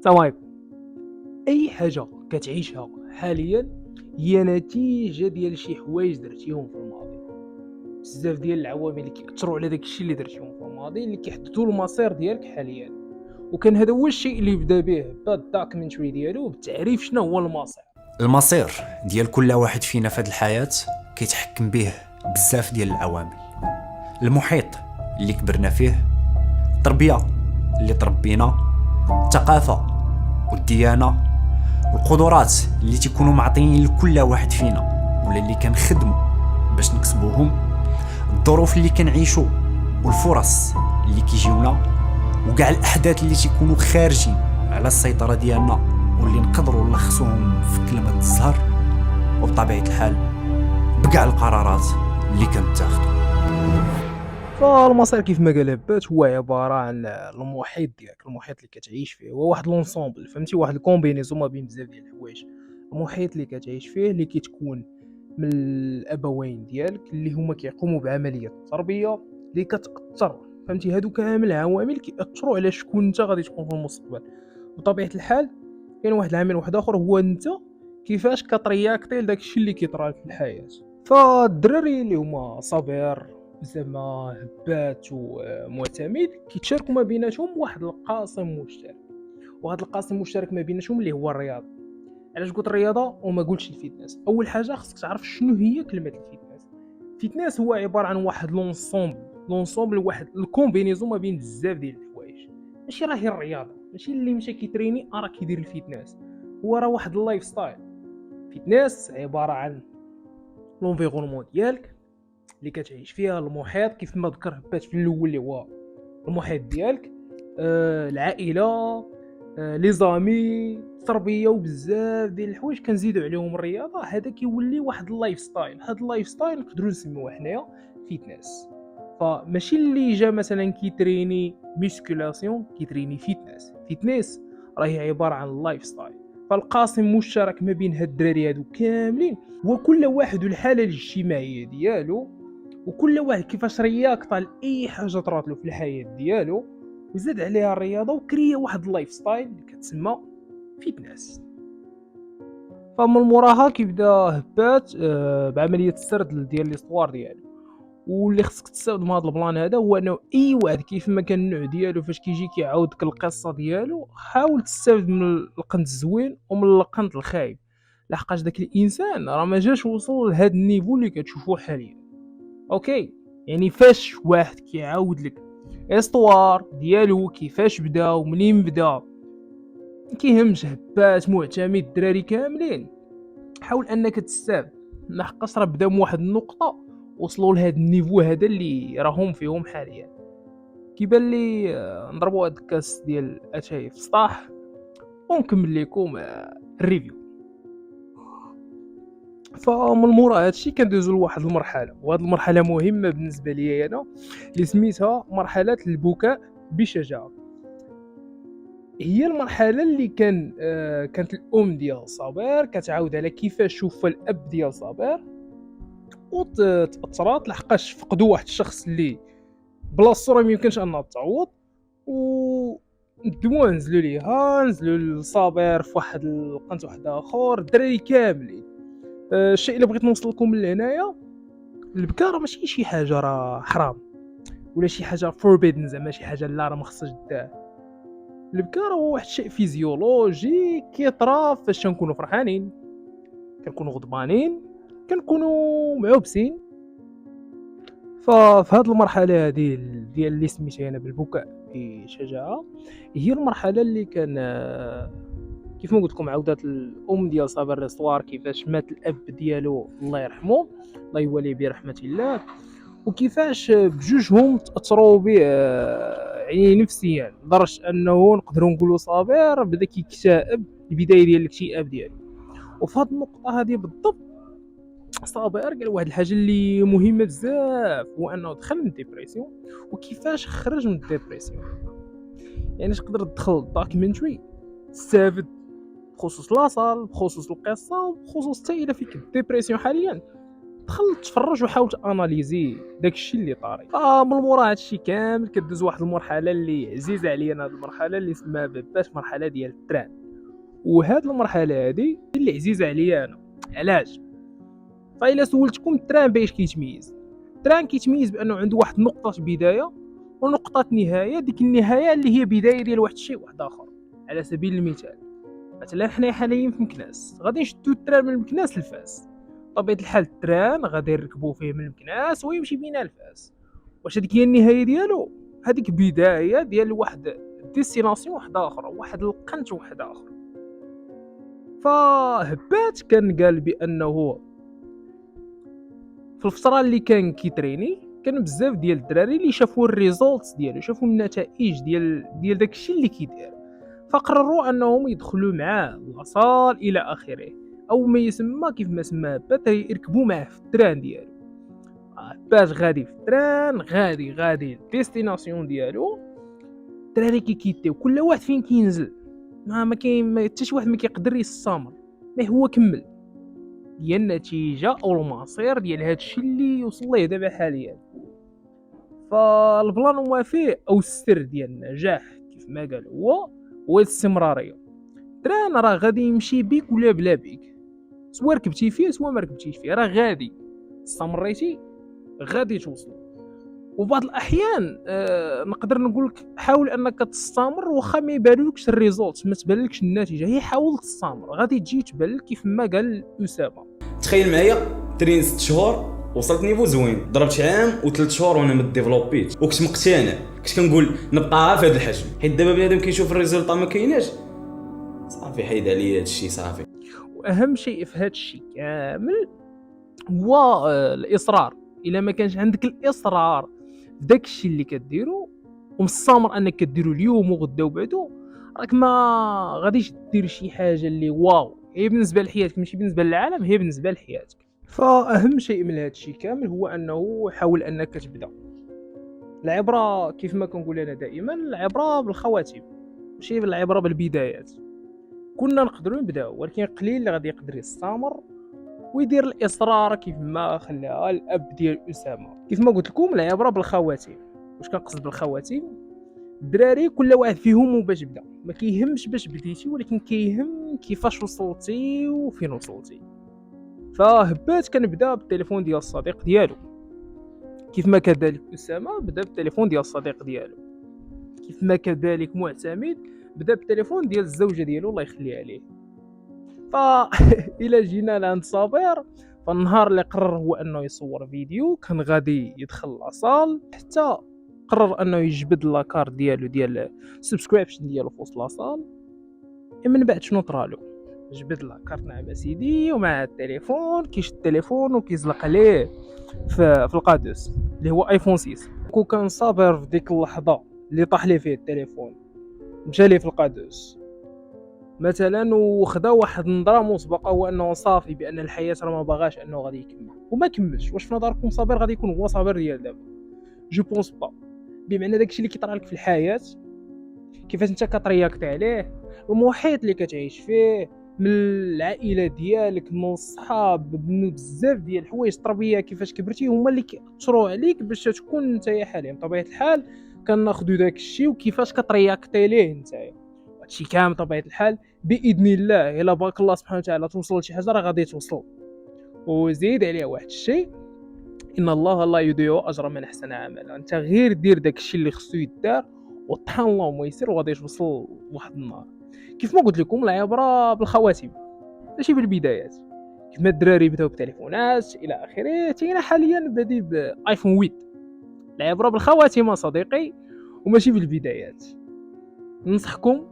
السلام عليكم. اي حاجه كتعيشها حاليا هي نتيجه ديال شي حوايج درتيهم في الماضي. بزاف ديال العوامل اللي كيأثروا على داك الشيء اللي درتيهم في الماضي اللي كيحددوا المسار ديالك حاليا. وكان هذا هو الشيء اللي بدا به الدوكيومنتري ديالو بالتعريف شنو هو المسار. المصير ديال كل واحد فينا في هذه الحياة كيتحكم به بزاف ديال العوامل. المحيط اللي كبرنا فيه، التربية اللي تربينا، الثقافة والديانة، والقدرات اللي تيكونوا معطيين لكل واحد فينا ولا اللي كنخدموا باش نكسبوهم، الظروف اللي كنعيشوا والفرص اللي كيجيونا، وكاع الاحداث اللي تيكونوا خارجين على السيطرة ديالنا واللي نقدروا نلخصوهم في كلمة الزهر، وبطبيعة الحال بكاع القرارات اللي كنتاخدوا. فالمسار كيف ما قال هبات هو عباره عن المحيط ديالك، المحيط اللي كتعيش فيه هو واحد لونسومبل، فهمتي، واحد الكومبينيزون ما بين بزاف ديال الحوايج. المحيط اللي كتعيش فيه اللي كيتكون من الابوين ديالك اللي هما كيقوموا بعمليه التربيه اللي كتاثر، فهمتي، هادو كامل عوامل كيأثروا على شكون انت غادي تكون في المستقبل. بطبيعه الحال كاين واحد العامل واحد اخر هو انت كيفاش كترياكتي لداك الشيء اللي كيطرا في الحياه. فالدراري اللي هما صابر زعما هبات ومعتمد كيتشاركوا ما بيناتهم واحد القاسم مشترك، وهذا القاسم المشترك ما بيناتهم اللي هو الرياضه. علاش قلت الرياضه وما قلتش الفيتنس؟ اول حاجه خصك تعرف شنو هي كلمه الفيتنس. الفيتنس هو عباره عن واحد لونسومبل واحد الكومبينيزون ما بين بزاف ديال الحوايج. ماشي راه هي الرياضه، ماشي اللي مشى كيتريني راه كيدير الفيتنس، هو راه واحد اللايف ستايل. فيتنس عباره عن لونفيرونمون ديالك اللي كتعيش فيها، المحيط كيف ما ذكر هبات في الاول اللي هو المحيط ديالك، العائله، لي زامي، التربيه، وبزاف ديال الحوايج كنزيدوا عليهم الرياضه. هذا كيولي واحد اللايف ستايل. هذا اللايف ستايل نقدروا نسميوه حنايا فيتنس. فماشي اللي جا مثلا كيتريني ميسكولاسيون كيتريني فيتنس. فيتنس راهي عباره عن اللايف ستايل. فالقاسم مشترك ما بين هاد الدراري هادو كاملين هو كل واحد والحاله الاجتماعيه ديالو، وكل واحد كيفاش رياكطه لاي حاجه طراتلو في الحياه ديالو، وزاد عليها الرياضه وكريا واحد اللايف ستايل اللي كتسمى فيتنس. فمن موراها كيبدا هبات بعمليه السرد ديال ليستوار ديالو. واللي خصك تستافد من هذا البلان هذا هو انه اي واحد كيف ما كان النوع ديالو فاش كيجي كيعاودك القصه ديالو، حاول تستافد من القنت الزوين ومن القنت الخايب، لحقاش داك الانسان راه ما جاش وصل لهذا النيفو اللي كتشوفوه حاليا. اوكي، يعني فاش واحد كيعاود لك استوار ديالو كيفاش بدا ومنين بدا، كيهمش هبات معتمد الدراري كاملين، حاول انك تستافد، لحقاش راه بدا من واحد النقطه وصلوا لهذا النيفو هذا اللي راهم فيهم حاليا. كيبان لي نضربوا هاد الكاس ديال اتاي في السطاح ونكمل لكم الريفيو. فمن مورا هادشي كندوزو لواحد المرحله، وهاد المرحله مهمه بالنسبه لي انا، اللي سميتها مرحله البكاء بشجاعه. هي المرحله اللي كانت الام ديال صابر كتعاود على كيفاش شوف الاب ديال صابر وتاثرات لحقاش فقدوا واحد الشخص اللي بلاصتو راه ميمكنش انها تعوض، و الدموع نزلوا لصابر في واحد القنت واحد اخر الدراري كاملين. الشيء اللي بغيت نوصل لكم من هنايا، البكا راه ماشي شي حاجه راه حرام ولا شي حاجه فوربيدن، زعما شي حاجه لا راه ما خصهاش دار. البكا راه هو واحد الشيء فيزيولوجي كيطرا فاش كنكونوا فرحانين، كنكونوا غضبانين، كنكونوا معوبسين. ففي هذه المرحله هذه ديال اللي سميتها انا بالبكاء بشجاعه، هي المرحله اللي كان كيف ما قلت لكم عودات الام ديال صابر ريستوار، كيفاش مات الاب ديالو الله يرحمه الله يولي برحمه الله، وكيفاش بجوجهم تاثروا به يعني نفسيا، لدرجه انه نقدروا نقولوا صابر بدا كيكتئب، البدايه ديال الاكتئاب ديالو. وفي هذه النقطه هذه بالضبط صابر قال واحد الحاجه اللي مهمه بزاف، هو انه دخل من الديبرسيون وكيفاش خرج من الديبرسيون. يعني تقدر تدخل دوكيومنتري تستافد بخصوص لاصال، بخصوص القصه، وبخصوص حتى الا فيك الديبرسيون حاليا دخل تفرج وحاول تاناليزي داكشي اللي طاري. من مورا هادشي كامل كدوز واحد المرحله اللي عزيزه عليا، هاد المرحله اللي اسمها باباش مرحله ديال التران. وهاد المرحله هادي اللي عزيزه عليا انا. علاش؟ فإلا سولتكم التران باش كيتميز؟ التران كيتميز بانه عنده واحد نقطه بدايه ونقطه نهايه. ديك النهايه اللي هي بدايه ديال واحد الشيء واحد اخر. على سبيل المثال مثلا حنا حاليا في مكناس، غادي نشدو التران من مكناس لفاس. طبيعه الحال التران غادي نركبوا فيه من مكناس ويمشي بينا لفاس. واش هذيك هي النهايه ديالو؟ هذيك بدايه ديال واحد ديستيناسيون واحد اخر، واحد القنت واحد اخر. فهبات كان قال بانه في الفتره اللي كان كيتريني كان بزاف ديال الدراري اللي شافوا الريزولتس ديالو، شافوا النتائج ديال داكشي اللي كيدير، فقرروا انهم يدخلوا معاه الوصال الى اخره، او ما يسمى كيف ما سماه بات يركبوا معاه في التران ديالو. باش غادي في التران غادي الديستيناسيون ديالو. الدراري كيكيتيو كل واحد فين كينزل، ما كاين حتى شي واحد ما كيقدر يستمر، ما هو كمل هي النتيجه او المصير ديال هادشي اللي وصل ليه دابا حاليا. فالبلان موافق او السر ديال النجاح كيف ما قال هو الاستمراريه. التران راه غادي يمشي بيك ولا بلا بيك، سواء ركبتي فيه سواء ما ركبتيش فيه، راه غادي استمريتي غادي توصل. وبعض الاحيان نقدر نقول لك حاول انك تستمر واخا ما يبانلكش الريزولت، ما تبانلكش النتيجه، هي حاول تستمر غادي تجي تبان لك كيف ما قال اسامه. تخيل معايا ترين 6 شهور وصلت نيفو زوين، ضربت عام و3 شهور وانا ما ديفلوبيتش، وكنت مقتنع، كنت كنقول نبقى في هذا الحجم، حيت دابا بنادم كيشوف الريزولطا ما كايناش، صافي حيد عليا هذا الشيء صافي. واهم شيء في هذا الشيء كامل هو الاصرار. الا ما كانش عندك الاصرار في داك الشيء اللي كديرو ومستمر انك كديرو اليوم وغدا وبعدو، راك ما غاديش دير شي حاجه اللي واو هي بالنسبه لحياتك، ماشي بالنسبه للعالم، هي بالنسبه لحياتك. فاهم شيء من هذا الشيء كامل هو انه حاول انك تبدا. العبره كيف ما كنقول انا دائما، العبره بالخواتيم ماشي بالعبره بالبدايات. كنا نقدروا نبداو ولكن قليل اللي غادي يقدر يستمر ويدير الاصرار كيف ما خلاها الاب ديال اسامه. كيف ما قلت لكم العبره بالخواتيم. واش كنقصد بالخواتيم؟ الدراري كل واحد فيهم باش بدا، ما كيهمش باش بديتي ولكن كيهم كيفاش وصلتي وفين وصلتي. فهبات كنبدا بالتليفون ديال الصديق ديالو، كيف ما كذلك اسامه بدا بالتليفون ديال الصديق ديالو، كيف ما كذلك معتمد بدا بالتليفون ديال الزوجه ديالو الله يخليها عليه. الى جينا لعند صابر، فالنهار اللي قرر هو انه يصور فيديو كان غادي يدخل لاصال، حتى قرر انه يجبد لاكارت ديالو ديال السبسكريبشن ديالو في وسط لاصال. من بعد شنو طرالو؟ جبد لاكارت نعم سيدي ومع التليفون، كيشد التليفون وكيزلق عليه في القادوس اللي هو ايفون 6. كون كان صابر في ديك اللحظه اللي طاح ليه فيه التليفون مشى ليه في القادوس مثلا وخدا واحد النظره مسبقه، هو انه صافي بان الحياه راه ما باغاش انه غادي يكمل وما كملش. واش في نظركم صابر غادي يكون هو صابر ديال دابا؟ جو بونس با. بمعنى داكشي اللي كيطرا لك في الحياه، كيفاش انت كترياكت عليه، المحيط اللي كتعيش فيه، من العائله ديالك، من الصحاب، من بزاف ديال الحوايج، التربيه كيفاش كبرتي، هما اللي كيأثروا عليك باش تكون انت حاليا. بطبيعه الحال كناخذوا داك الشيء وكيفاش كترياكتي ليه انت. هادشي كامل بطبيعه الحال باذن الله الا بارك الله سبحانه وتعالى توصل لشي حاجه راه غادي توصل. وزيد عليها واحد الشيء، ان الله لا يضيع اجر من احسن عملا. انت غير دير داك الشيء اللي خصو يدار وطحن الله ميسر وغادي توصل لواحد النهار. كيف ما قلت لكم العبره بالخواتيم ماشي بالبدايات. كيف ما الدراري بداو بتليفونات الى اخره، تينا حاليا بادي بايفون 8. العبره بالخواتيم صديقي وماشي بالبدايات. ننصحكم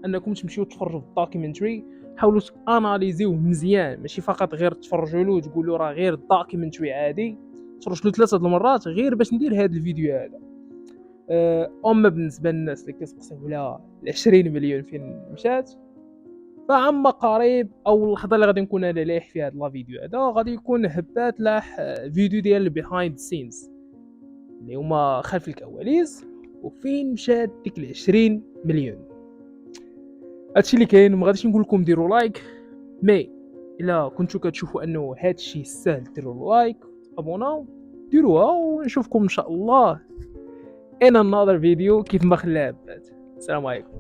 انكم تمشيو تفرجوا في الدوكيومنتري، حاولوا اناليزيوه مزيان، ماشي فقط غير تفرجوا له وتقولوا راه غير دوكيومنتري عادي. تفرجوا له 3 المرات غير باش ندير هذا الفيديو هذا. اما بالنسبه للناس اللي كيسقسيو على 20 مليون فين مشات، فعما قريب او اللحظه اللي غادي نكون انا لايح في هذا الفيديو هذا غادي يكون هبات لاح فيديو ديال بيهايند سينز اللي هما خلف الكواليس وفين مشات ديك 20 مليون. هادشي اللي كاين. ما غاديش نقول لكم ديروا لايك، مي الا كنتو كتشوفوا انه هذا الشيء يستاهل ديروا لايك ابوناو ديروها، ونشوفكم ان شاء الله in another video كيف ما خلاها. السلام عليكم.